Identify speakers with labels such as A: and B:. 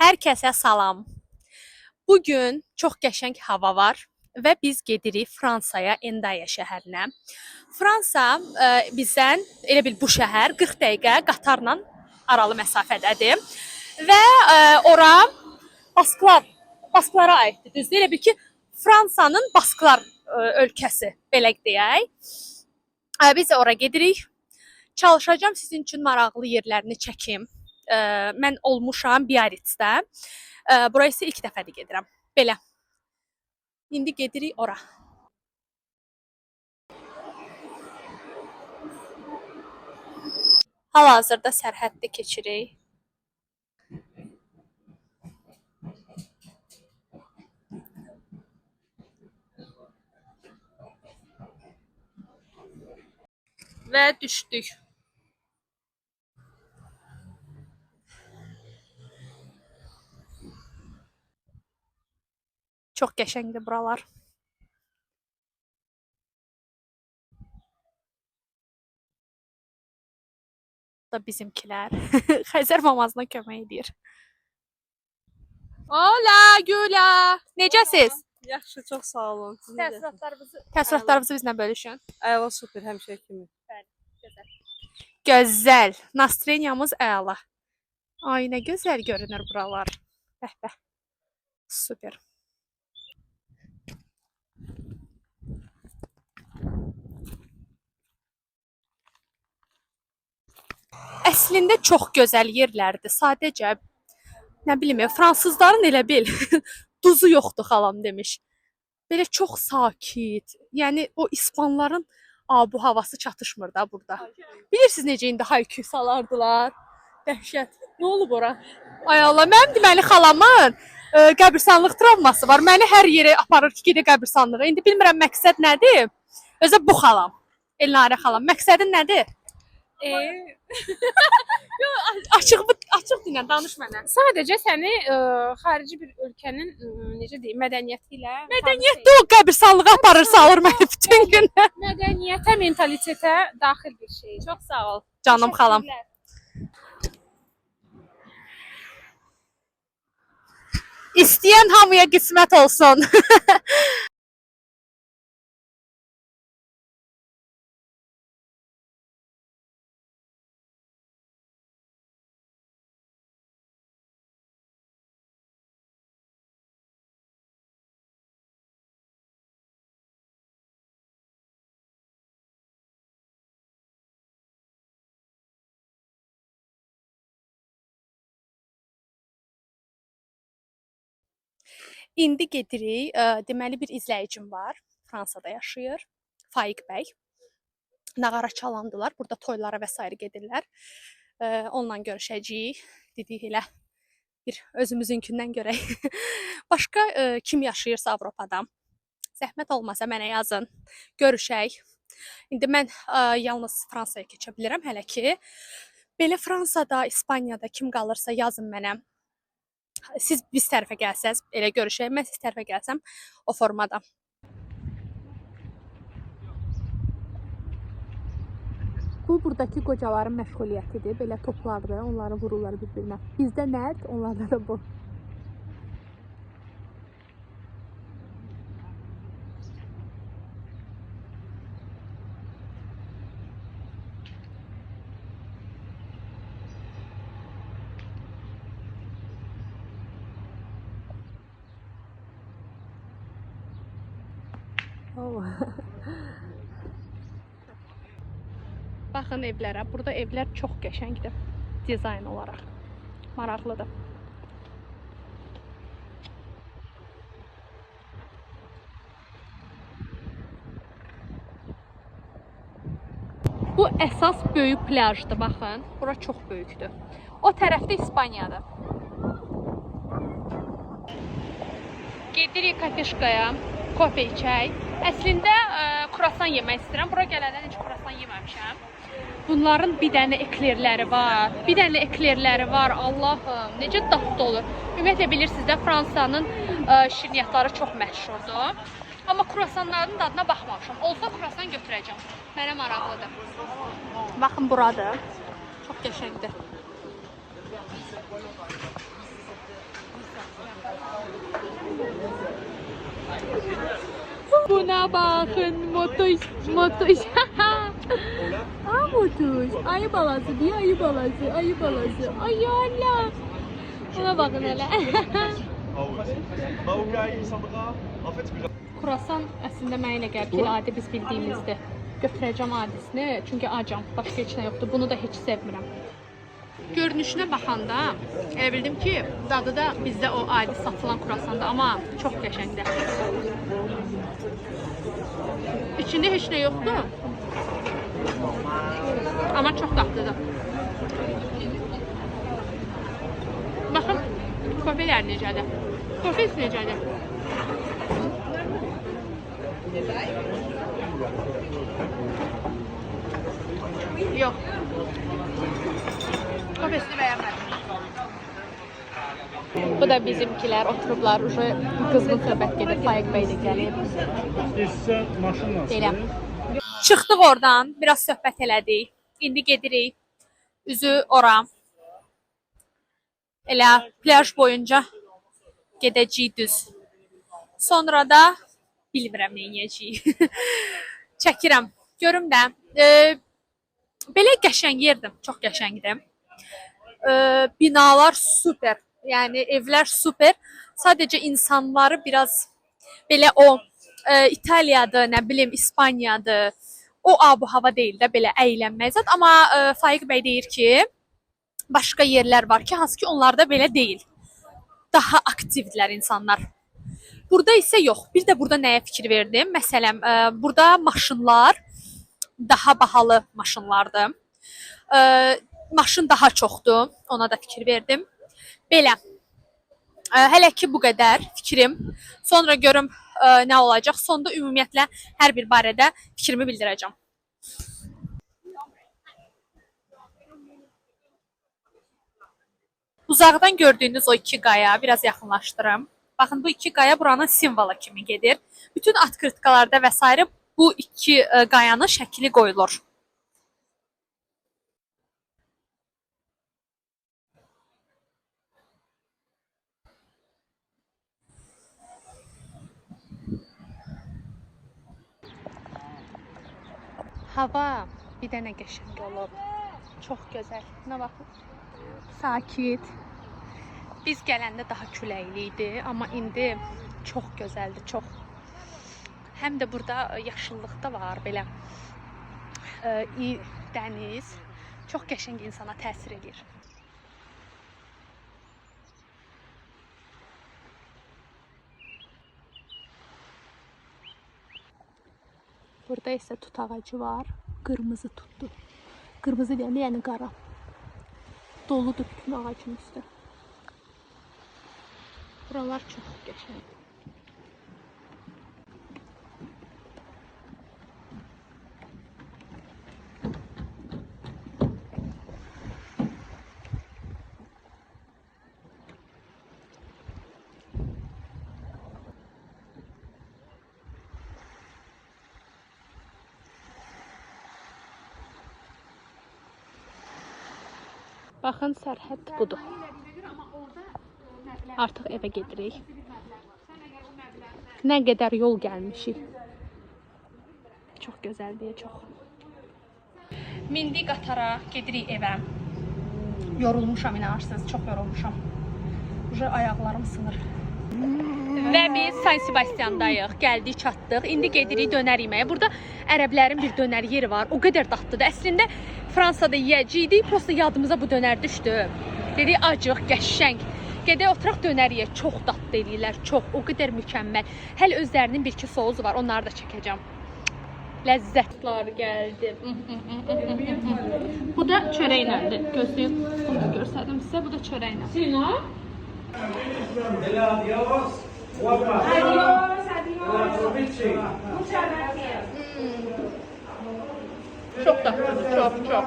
A: Hər kəsə salam. Bugün çox qəşəng hava var və biz gedirik Fransaya, Endaya şəhərinə. Fransa bizdən elə bil bu şəhər 40 dəqiqə qatarla aralı məsafədədir və ora Basklara aiddir. Düzdür? Elə bil ki, Fransanın Basklar ölkəsi, belə deyək. Biz də ora gedirik. Çalışacağam sizin üçün maraqlı yerlərini çəkim. Mən olmuşam Biarritzdə. Buraya isə ilk dəfədir gedirəm. Belə. İndi gedirik ora. Hal-hazırda sərhəddə keçirik. Və düşdük. Çox qəşəngdir buralar. Da bizimkilər Xəzər mamasına kömək edir. Hola, Güla. Necəsiz?
B: Yaxşı, çox sağ olun.
A: Təəssüratlarınızı bizlə bölüşün.
B: Əla, super, həmişə kimi.
A: Gözəl. Nastroyeniyamız əla. Ay, nə gözəl görünür buralar. Bəh. Super. Əslində çox gözəl yerlərdir. Sadəcə nə bilim, fransızların elə bil duzu yoxdur xalam demiş. Belə çox sakit. Yəni o İspanların bu havası çatışmır da burada. Bilirsiniz necə indi haykü salardılar? Dəhşət. Nə olub ora? Ay Allah, mənim deməli xalamın qəbirstanlıq travması var. Məni hər yerə aparır ki, gedə qəbirstanlığa. İndi bilmirəm məqsəd nədir? Özə bu xalam. Elnarə xalam. Məqsədin nədir? Açıq dinlə, danış mənə.
C: Sadəcə səni xarici bir ölkənin necə deyim, mədəniyyəti ilə
A: Mədəniyyətdə o qəbirstanlığa aparır, salır məni bütün gün.
C: mədəniyyətə, mentalitetə daxil bir şey.
A: Çox sağ ol canım xalam. İstəyən hamıya qismət olsun. İndi gedirik. Deməli bir izləyicim var. Fransada yaşayır. Faiq bəy. Nağara çalandılar. Burada toylara və s. gedirlər. Onunla görüşəcəyik. Dedik elə bir özümüzünkindən görək. Başqa kim yaşayırsa Avropada, zəhmət olmasa mənə yazın. Görüşək. İndi mən yalnız Fransaya keçə bilirəm hələ ki. Belə Fransada, İspaniyada kim qalırsa yazın mənə. Siz biz tərəfə gəlsəz, elə görüşək. Mən siz tərəfə gəlsəm o formada. Bu buradakı qocaların məşğuliyyətidir. Belə toplardır, onları vururlar bir-birinə. Bizdə nərd, onlarda da bu. Baxın evlərə. Burada evlər çox qəşəngdir. Dizayn olaraq. Maraqlıdır. Bu əsas böyük plyajdır, baxın. Bura çox böyükdür. O tərəfdə İspaniyadır. Gedirik kafeşkaya, kofe içək. Əslində kruasan yemək istəyirəm. Bura gələndən heç kruasan yeməmişəm. Bunların bir dənə eklerləri var. Allahım, necə dadlı olur. Ümumiyyətlə bilirsiniz də Fransanın şirniyyatları çox məşhurdur. Amma kruasanların dadına baxmamışam. Olsa kruasan götürəcəm. Mənə maraqlıdır. Baxın buradır. Çox qəşəngdir. Buna bakın motoş. Aa motoş. Ayı balası diye ayı balası. Ay Allah. Buna bakın hele. Kurasan əslində mənə elə gəlir ki, adi biz bildiyimizdir. Götürəcəm adisini, çünki acam. Başqa heç nə yoxdur. Bunu da heç sevmirəm. Görünüşünə baxanda elə bildim ki, dadı da bizdə o adi satılan kurasanda, amma çox qəşəngdir. İçində heç nə yoxdur. Amma çox dadlıdır. Baxın, köfələr necədir? Köfəs necədir? Yox. Köfəsini bəyənmədim. Bu da bizimkilər oturublar. Qızğın söhbət gedir. Faiq bəy də gəlib.
D: İstəyirsən maşın nasıl?
A: Deyiləm. Çıxdıq oradan, biraz söhbət elədik. İndi gedirik. Üzü ora. Elə plaj boyunca gedəcəyik düz. Sonra da bilmirəm nə yeyəcəyik. Çəkirəm. Görüm də. Belə qəşəng yerdim. Çox qəşəngdir. Binalar super. Yəni evlər super. Sadəcə insanları biraz belə o İtaliyadır, nə bilim İspaniyadır. O abu-hava deyil də belə əylənmək zət. Amma Faiq bəy deyir ki, başqa yerlər var ki, hansı ki onlarda belə deyil. Daha aktivdirlər insanlar. Burada isə yox. Bir də burada nəyə fikir verdim? Məsələn, burada maşınlar daha bahalı maşınlardır. Maşın daha çoxdur. Ona da fikir verdim. Belə. Hələ ki bu qədər fikrim. Sonra görüm nə olacaq. Sonda ümumiyyətlə hər bir barədə fikrimi bildirəcəm. Uzaqdan gördüyünüz o iki qaya biraz yaxınlaşdırım. Baxın, bu iki qaya buranın simvolu kimi gedir. Bütün atkırtkalarda və s. bu iki qayanın şəkli qoyulur. Hava bir dənə qəşəng olub. Çox gözəl. Nə baxın? Sakit. Biz gələndə daha küləkli idi, amma indi çox gözəldir, çox. Həm də burada yaşıllıq da var, belə dəniz. Çox qəşəng insana təsir edir. Burada isə tut ağacı var. Qırmızı tutdu. Qırmızı deyəndə, yəni qara. Doludur bütün ağacın üstü. Buralar çox qəşəng. Baxın, sərhəd budur. Artıq evə gedirik. Nə qədər yol gəlmişik. Çox gözəldir, çox. Mindik qatara, gedirik evə. Yorulmuşam, inanırsınız, çox yorulmuşam. Ayaqlarım sınır. Və biz San Sebastiandayıq, gəldik, çatdıq. İndi gedirik dönər yeməyə. Burada ərəblərin bir dönər yeri var. O qədər dadlıdır. Əslində Fransada yeyəcəydik, prosta yadımıza bu dönər düşdü. Dedik, acıq, qəşəng. Gedək oturaq dönər yeyək. Çox dadlı eləyirlər, çox. O qədər mükəmməl. Hələ özlərinin bir-iki sousu var, onları da çəkəcəm. Ləzzətlər gəldi. Bu da çörəklərdir. Gözləyib, bunu da görsədim sizə. Bu da çörəklər. Sino? Çok tatlıdır, çok.